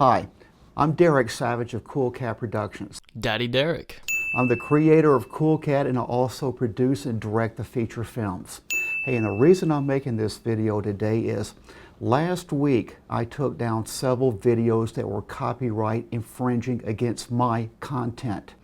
Hi, I'm Derek Savage of Cool Cat Productions. Daddy Derek. I'm the creator of Cool Cat, and I also produce and direct the feature films. Hey, and the reason I'm making this video today is last week I took down several videos that were copyright infringing against my content.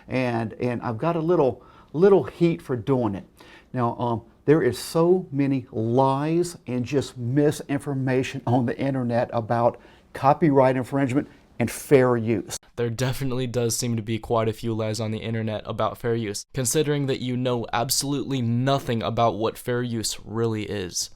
And I've got a little heat for doing it. Now, there is so many lies and just misinformation on the internet about copyright infringement and fair use. There definitely does seem to be quite a few lies on the internet about fair use, considering that you know absolutely nothing about what fair use really is.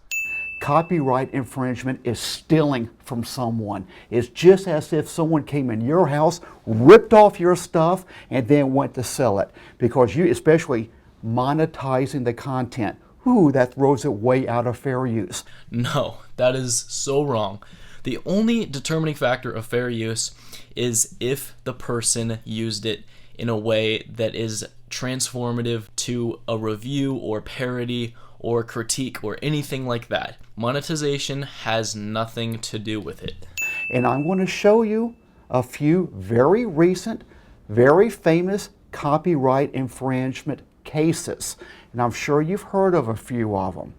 Copyright infringement is stealing from someone. It's just as if someone came in your house, ripped off your stuff, and then went to sell it. Because you, especially monetizing the content, ooh, that throws it way out of fair use. No, that is so wrong. The only determining factor of fair use is if the person used it in a way that is transformative to a review or parody or critique or anything like that. Monetization has nothing to do with it. And I'm going to show you a few very recent, very famous copyright infringement cases. And I'm sure you've heard of a few of them.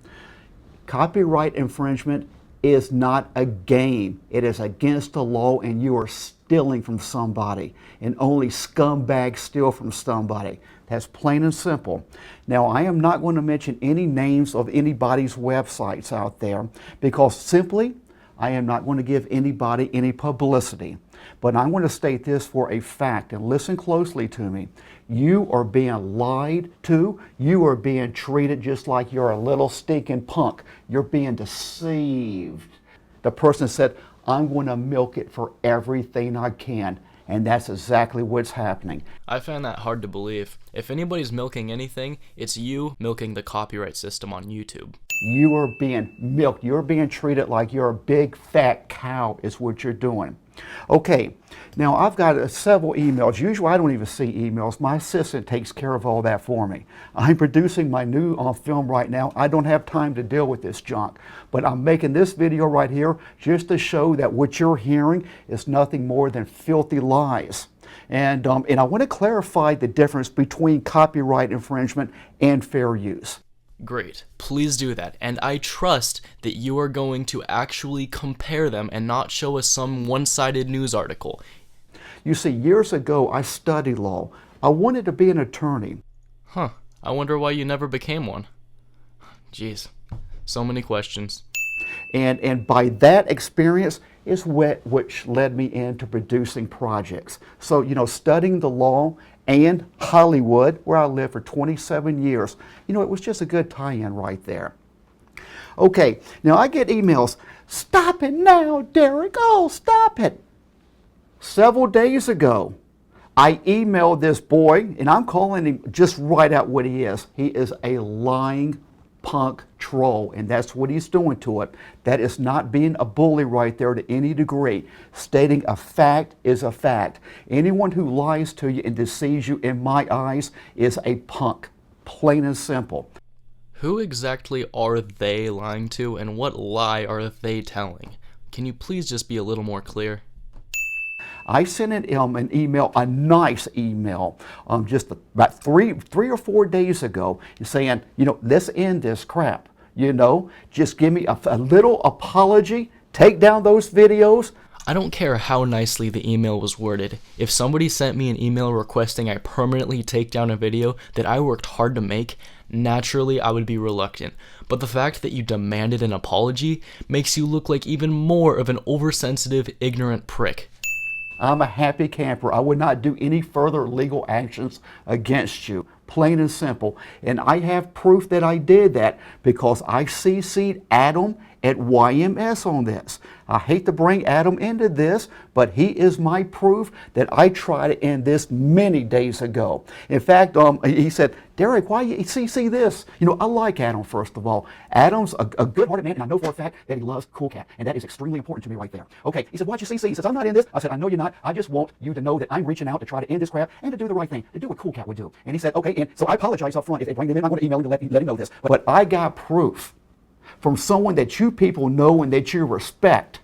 Copyright infringement is not a game. It is against the law, and you are stealing from somebody, and only scumbags steal from somebody. That's plain and simple. Now, I am not going to mention any names of anybody's websites out there because simply I am not going to give anybody any publicity. But I'm going to state this for a fact, and listen closely to me. You are being lied to. You are being treated just like you're a little stinking punk. You're being deceived. The person said, I'm going to milk it for everything I can. And that's exactly what's happening. I find that hard to believe. If anybody's milking anything, it's you milking the copyright system on YouTube. You are being milked. You're being treated like you're a big fat cow is what you're doing. Okay, now I've got several emails. Usually I don't even see emails. My assistant takes care of all that for me. I'm producing my new film right now. I don't have time to deal with this junk. But I'm making this video right here just to show that what you're hearing is nothing more than filthy lies. And I want to clarify the difference between copyright infringement and fair use. Great. Please do that. And I trust that you are going to actually compare them and not show us some one-sided news article. You see, years ago, I studied law. I wanted to be an attorney. Huh. I wonder why you never became one. Jeez. So many questions. And by that experience is which led me into producing projects. So, you know, studying the law and Hollywood, where I lived for 27 years, you know, it was just a good tie-in right there. Okay, now I get emails, stop it now, Derek, oh, stop it. Several days ago, I emailed this boy, and I'm calling him just right out what he is. He is a lying punk troll, and that's what he's doing to it. That is not being a bully right there to any degree. Stating a fact is a fact. Anyone who lies to you and deceives you, in my eyes, is a punk. Plain and simple. Who exactly are they lying to, and what lie are they telling? Can you please just be a little more clear? I sent an email, a nice email, just about three or 4 days ago, saying, you know, let's end this crap. You know, just give me a little apology, take down those videos. I don't care how nicely the email was worded. If somebody sent me an email requesting I permanently take down a video that I worked hard to make, naturally I would be reluctant. But the fact that you demanded an apology makes you look like even more of an oversensitive, ignorant prick. I'm a happy camper. I would not do any further legal actions against you. Plain and simple. And I have proof that I did that because I CC'd Adam at YMS on this. I hate to bring Adam into this, but he is my proof that I tried to end this many days ago. In fact, he said, Derek, why you CC this? You know, I like Adam, first of all. Adam's a good-hearted man, and I know for a fact that he loves Cool Cat, and that is extremely important to me right there. Okay, he said, why'd you CC? He says, I'm not in this. I said, I know you're not. I just want you to know that I'm reaching out to try to end this crap and to do the right thing, to do what Cool Cat would do. And he said, okay, and so I apologize up front. If they bring them in, I'm going to email him to let him know this. But I got proof from someone that you people know and that you respect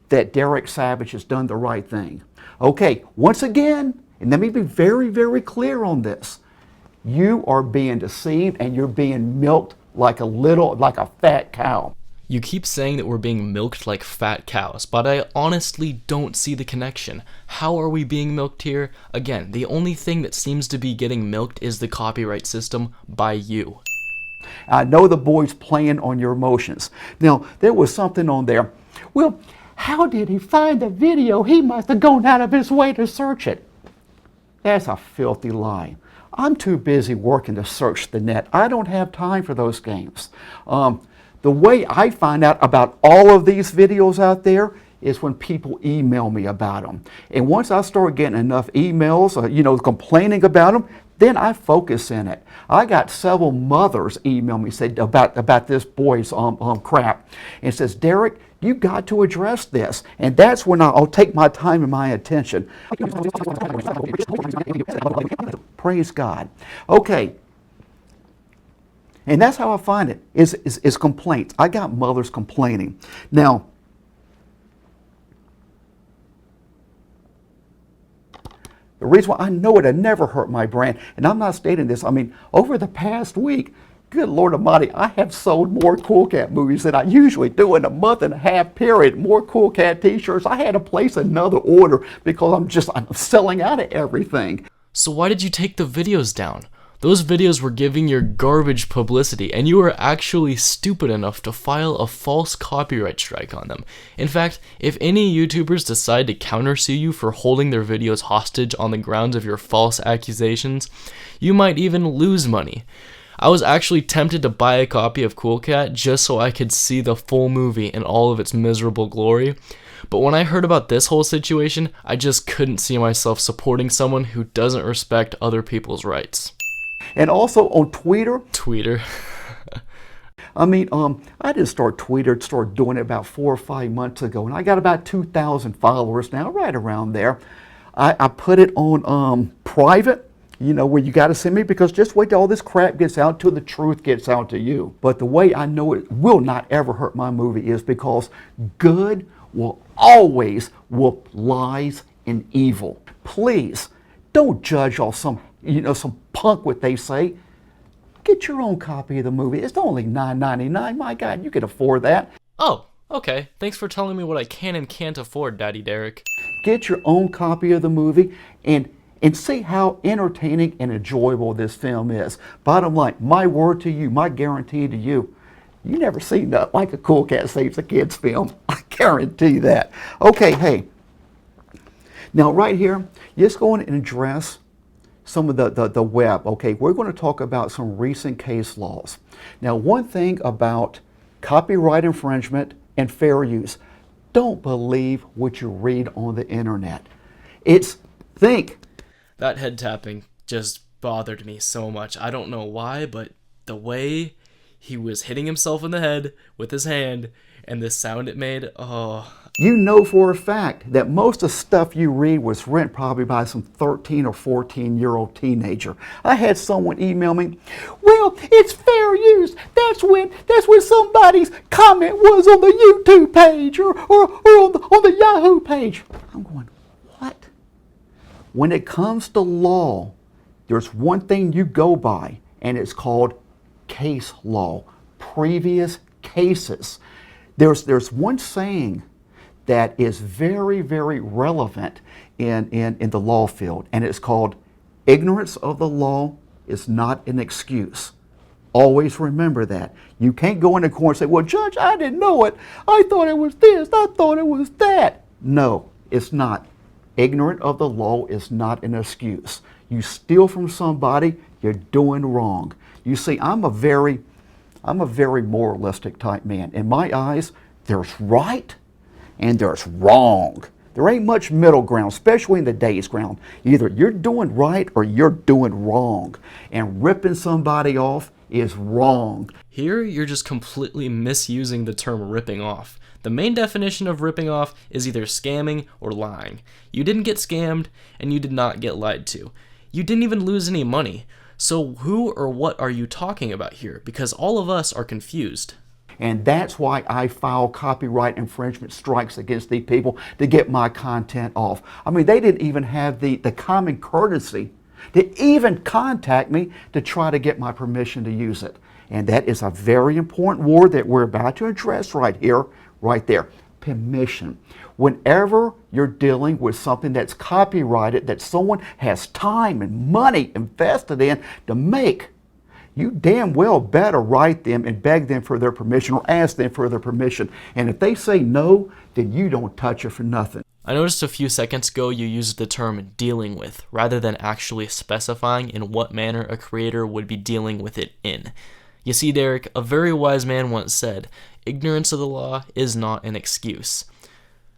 that Derek Savage has done the right thing. Okay, once again, and let me be very, very clear on this. You are being deceived and you're being milked like a fat cow. You keep saying that we're being milked like fat cows, but I honestly don't see the connection. How are we being milked here? Again, the only thing that seems to be getting milked is the copyright system by you. I know the boy's playing on your emotions. Now, there was something on there. Well, how did he find the video? He must have gone out of his way to search it. That's a filthy lie. I'm too busy working to search the net. I don't have time for those games. The way I find out about all of these videos out there is when people email me about them. And once I start getting enough emails, complaining about them, then I focus in it. I got several mothers email me said about this boy's crap, and says, Derek, you got to address this. And that's when I'll take my time and my attention. Praise God. Okay. And that's how I find it, is complaints. I got mothers complaining. Now, the reason why I know it had never hurt my brand, and I'm not stating this, I mean, over the past week, good Lord Almighty, I have sold more Cool Cat movies than I usually do in a month and a half period. More Cool Cat t-shirts. I had to place another order because I'm selling out of everything. So why did you take the videos down? Those videos were giving your garbage publicity, and you were actually stupid enough to file a false copyright strike on them. In fact, if any YouTubers decide to countersue you for holding their videos hostage on the grounds of your false accusations, you might even lose money. I was actually tempted to buy a copy of Cool Cat just so I could see the full movie in all of its miserable glory. But when I heard about this whole situation, I just couldn't see myself supporting someone who doesn't respect other people's rights. And also on Twitter. I mean, I just started doing it about 4 or 5 months ago, and I got about 2,000 followers now, right around there. I put it on private, where you got to send me, because just wait till all this crap gets out, till the truth gets out to you. But the way I know it will not ever hurt my movie is because good will always whoop lies and evil. Please, don't judge all some punk what they say. Get your own copy of the movie. It's only $9.99. My God, you can afford that. Oh, okay. Thanks for telling me what I can and can't afford, Daddy Derek. Get your own copy of the movie and see how entertaining and enjoyable this film is. Bottom line, my word to you, my guarantee to you, you never seen that like a Cool Cat Saves the Kids film. I guarantee that. Okay, hey. Now right here, let's go in and address some of the web. Okay, we're going to talk about some recent case laws. Now, one thing about copyright infringement and fair use, don't believe what you read on the internet. Think. That head tapping just bothered me so much. I don't know why, but the way he was hitting himself in the head with his hand and the sound it made, oh. You know for a fact that most of the stuff you read was written probably by some 13 or 14-year-old teenager. I had someone email me, well, it's fair use. That's when somebody's comment was on the YouTube page or on the Yahoo page. I'm going, what? When it comes to law, there's one thing you go by, and it's called case law, previous cases. There's one saying that is very, very relevant in the law field, and it's called, ignorance of the law is not an excuse. Always remember that. You can't go into court and say, well, Judge, I didn't know it. I thought it was this. I thought it was that. No, it's not. Ignorant of the law is not an excuse. You steal from somebody, you're doing wrong. You see, I'm a very moralistic type man. In my eyes, there's right and there's wrong. There ain't much middle ground, especially in today's ground. Either you're doing right or you're doing wrong. And ripping somebody off is wrong. Here, you're just completely misusing the term ripping off. The main definition of ripping off is either scamming or lying. You didn't get scammed, and you did not get lied to. You didn't even lose any money. So who or what are you talking about here? Because all of us are confused. And that's why I file copyright infringement strikes against these people to get my content off. I mean, they didn't even have the common courtesy to even contact me to try to get my permission to use it. And that is a very important word that we're about to address right here, right there. Permission. Whenever you're dealing with something that's copyrighted, that someone has time and money invested in to make, you damn well better write them and beg them for their permission or ask them for their permission. And if they say no, then you don't touch it for nothing. I noticed a few seconds ago you used the term dealing with rather than actually specifying in what manner a creator would be dealing with it in. You see, Derek, a very wise man once said, ignorance of the law is not an excuse.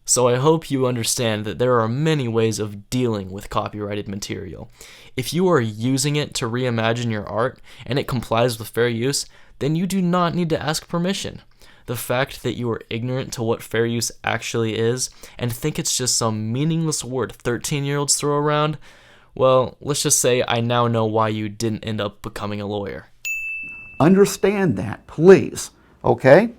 So I hope you understand that there are many ways of dealing with copyrighted material. If you are using it to reimagine your art and it complies with fair use, then you do not need to ask permission. The fact that you are ignorant to what fair use actually is and think it's just some meaningless word 13-year-olds throw around, well, let's just say I now know why you didn't end up becoming a lawyer. Understand that, please, okay?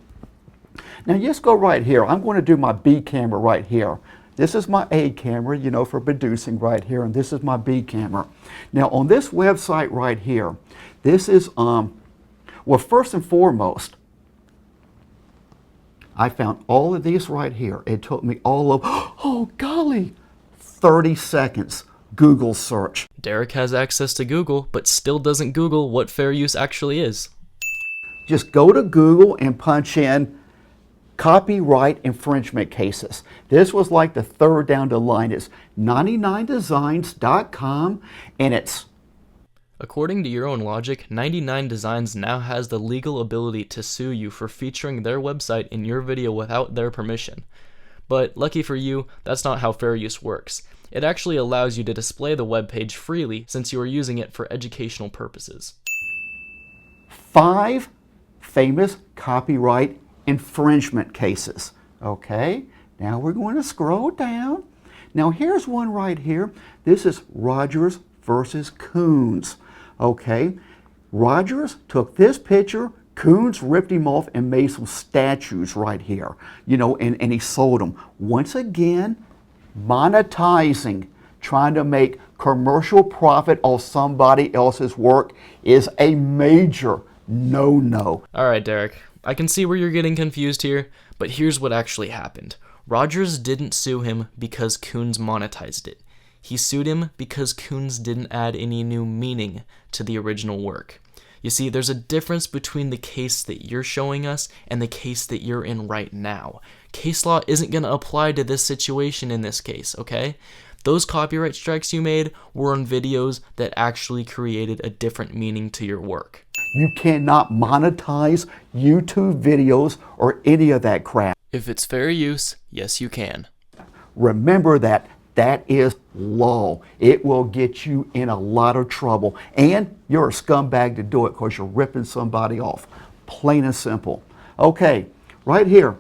Now just go right here. I'm going to do my B camera right here. This is my A camera, you know, for producing right here, and this is my B camera. Now on this website right here, this is, well, first and foremost, I found all of these right here. It took me all of, oh golly, 30 seconds. Google search. Derek has access to Google, but still doesn't Google what fair use actually is. Just go to Google and punch in copyright infringement cases. This was like the third down the line. It's 99designs.com, and it's... According to your own logic, 99 Designs now has the legal ability to sue you for featuring their website in your video without their permission. But lucky for you, that's not how fair use works. It actually allows you to display the web page freely since you are using it for educational purposes. 5 famous copyright infringement cases. Okay, now we're going to scroll down. Now here's one right here. This is Rogers versus Koons. Okay, Rogers took this picture, Koons ripped him off and made some statues right here, you know, and he sold them. Once again, monetizing, trying to make commercial profit off somebody else's work is a major no-no. Alright, Derek, I can see where you're getting confused here, but here's what actually happened. Rogers didn't sue him because Koons monetized it. He sued him because Koons didn't add any new meaning to the original work. You see, there's a difference between the case that you're showing us and the case that you're in right now. Case law isn't going to apply to this situation in this case, okay? Those copyright strikes you made were on videos that actually created a different meaning to your work. You cannot monetize YouTube videos or any of that crap. If it's fair use, yes you can. Remember that. That is law. It will get you in a lot of trouble. And you're a scumbag to do it because you're ripping somebody off. Plain and simple. Okay, right here.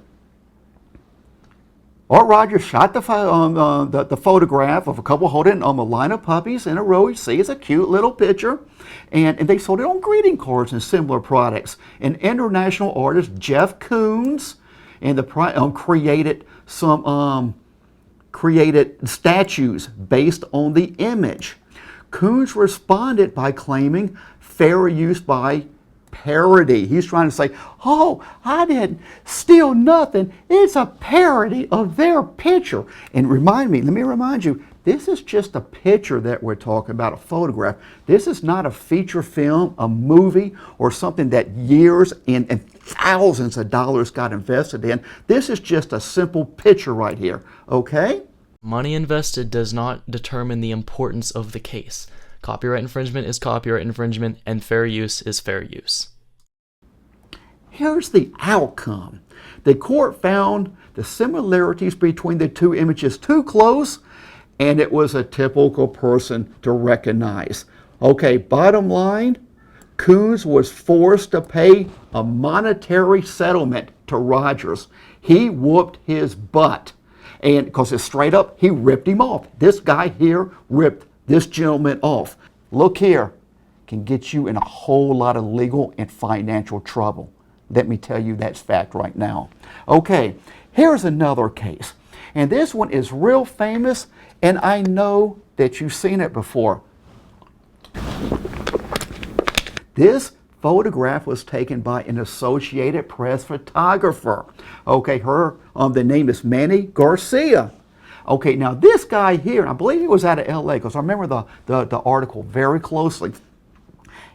Art Rogers shot the photograph of a couple holding a line of puppies in a row. You see, it's a cute little picture. And they sold it on greeting cards and similar products. An international artist, Jeff Koons, and created statues based on the image. Koons responded by claiming fair use by parody. He's trying to say, oh, I didn't steal nothing. It's a parody of their picture. And let me remind you, this is just a picture that we're talking about, a photograph. This is not a feature film, a movie, or something that years and thousands of dollars got invested in. This is just a simple picture right here, okay? Money invested does not determine the importance of the case. Copyright infringement is copyright infringement, and fair use is fair use. Here's the outcome. The court found the similarities between the two images too close, and it was a typical person to recognize. Okay, bottom line, Koons was forced to pay a monetary settlement to Rogers. He whooped his butt. And because it's straight up, he ripped him off. This guy here ripped this gentleman off. Look here, can get you in a whole lot of legal and financial trouble. Let me tell you that's fact right now. Okay, here's another case. And this one is real famous, and I know that you've seen it before. This photograph was taken by an Associated Press photographer. Okay, the name is Manny Garcia. Okay, now this guy here, I believe he was out of LA because I remember the article very closely.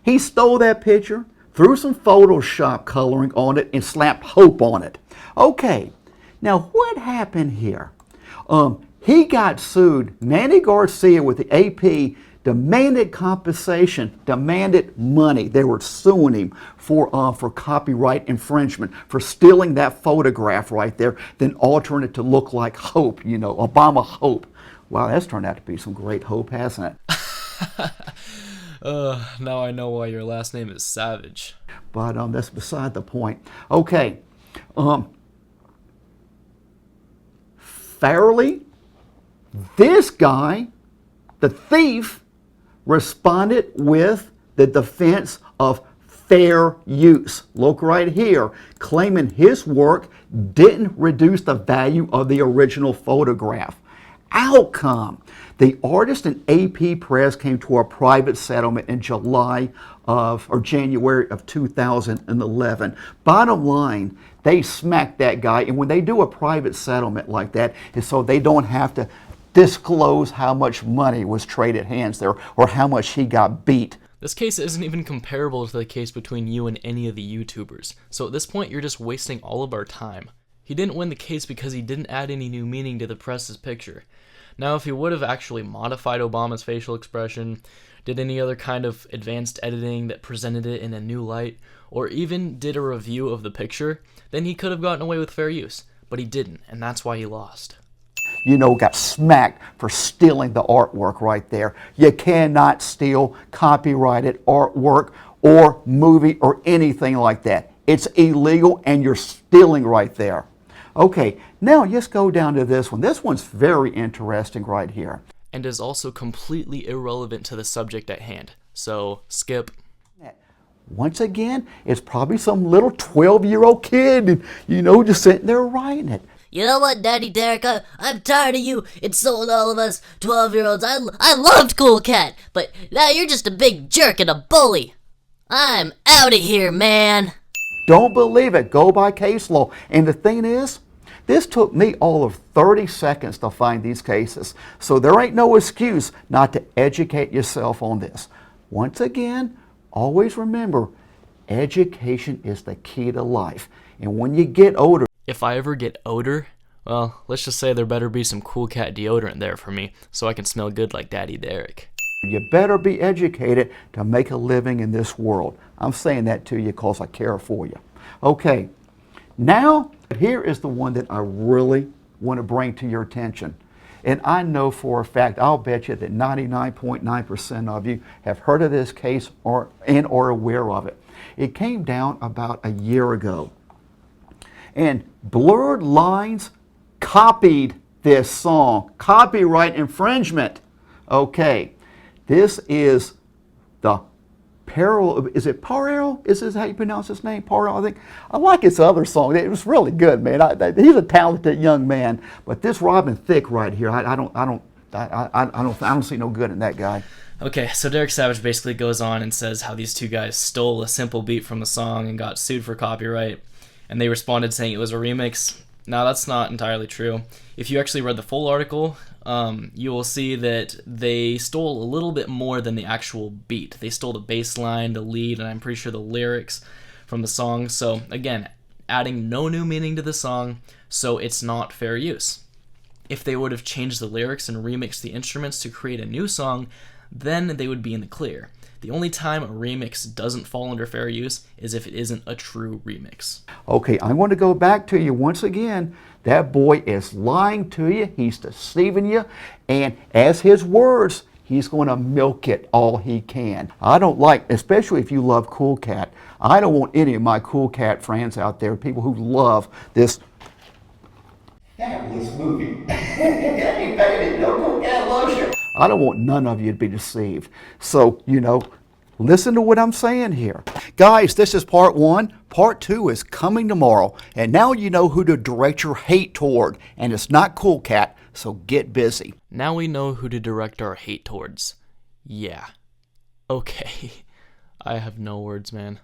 He stole that picture, threw some Photoshop coloring on it, and slapped Hope on it. Okay, now what happened here? He got sued. Manny Garcia with the AP demanded compensation, demanded money. They were suing him for copyright infringement, for stealing that photograph right there, then altering it to look like Hope, you know, Obama Hope. Wow, that's turned out to be some great hope, hasn't it? Now I know why your last name is Savage. But that's beside the point. Okay. Fairly, this guy, the thief, responded with the defense of fair use. Look right here, claiming his work didn't reduce the value of the original photograph. Outcome: the artist and AP Press came to a private settlement in January of 2011. Bottom line, they smacked that guy, and when they do a private settlement like that, it's so they don't have to disclose how much money was traded hands there or how much he got beat. This case isn't even comparable to the case between you and any of the YouTubers, so at this point you're just wasting all of our time. He didn't win the case because he didn't add any new meaning to the press's picture. Now, if he would have actually modified Obama's facial expression, did any other kind of advanced editing that presented it in a new light, or even did a review of the picture, then he could have gotten away with fair use. But he didn't, and that's why he lost. You know, got smacked for stealing the artwork right there. You cannot steal copyrighted artwork or movie or anything like that. It's illegal and you're stealing right there. Okay, now let's go down to this one. This one's very interesting right here. And is also completely irrelevant to the subject at hand. So, skip. Once again, it's probably some little 12-year-old kid, you know, just sitting there writing it. You know what, Daddy Derek? I'm tired of you insulting all of us 12-year-olds. I loved Cool Cat, but now you're just a big jerk and a bully. I'm out of here, man. Don't believe it. Go by case law. And the thing is, this took me all of 30 seconds to find these cases. So there ain't no excuse not to educate yourself on this. Once again, always remember, education is the key to life. And when you get older, If I ever get odor, well, let's just say there better be some Cool Cat deodorant there for me so I can smell good like Daddy Derek. you better be educated to make a living in this world. I'm saying that to you because I care for you. Okay, now here is the one that I really want to bring to your attention. And I know for a fact, I'll bet you that 99.9% of you have heard of this case or aware of it. It came down about a year ago. And Blurred Lines copied this song. Copyright infringement. Okay, this is the Parallel, is it Parallel? Is this how you pronounce his name? Parallel, I think. I like his other song. It was really good, man. He's a talented young man. But this Robin Thicke right here, I don't see no good in that guy. Okay, so Derek Savage basically goes on and says how these two guys stole a simple beat from the song and got sued for copyright, and they responded saying it was a remix. Now, that's not entirely true. If you actually read the full article, you will see that they stole a little bit more than the actual beat. They stole the bass line, the lead, and I'm pretty sure the lyrics from the song. So, again, adding no new meaning to the song, so it's not fair use. If they would have changed the lyrics and remixed the instruments to create a new song, then they would be in the clear. The only time a remix doesn't fall under fair use is if it isn't a true remix. Okay, I want to go back to you once again. That boy is lying to you. He's deceiving you. And as his words, he's going to milk it all he can. I don't like, especially if you love Cool Cat, I don't want any of my Cool Cat friends out there, people who love this fabulous movie. Hey, baby, no Cool Cat loves you. I don't want none of you to be deceived. So, you know, Listen to what I'm saying here. Guys, this is part 1. Part 2 is coming tomorrow. And now you know who to direct your hate toward. And it's not Cool Cat, so get busy. Now we know who to direct our hate towards. Yeah. Okay. I have no words, man.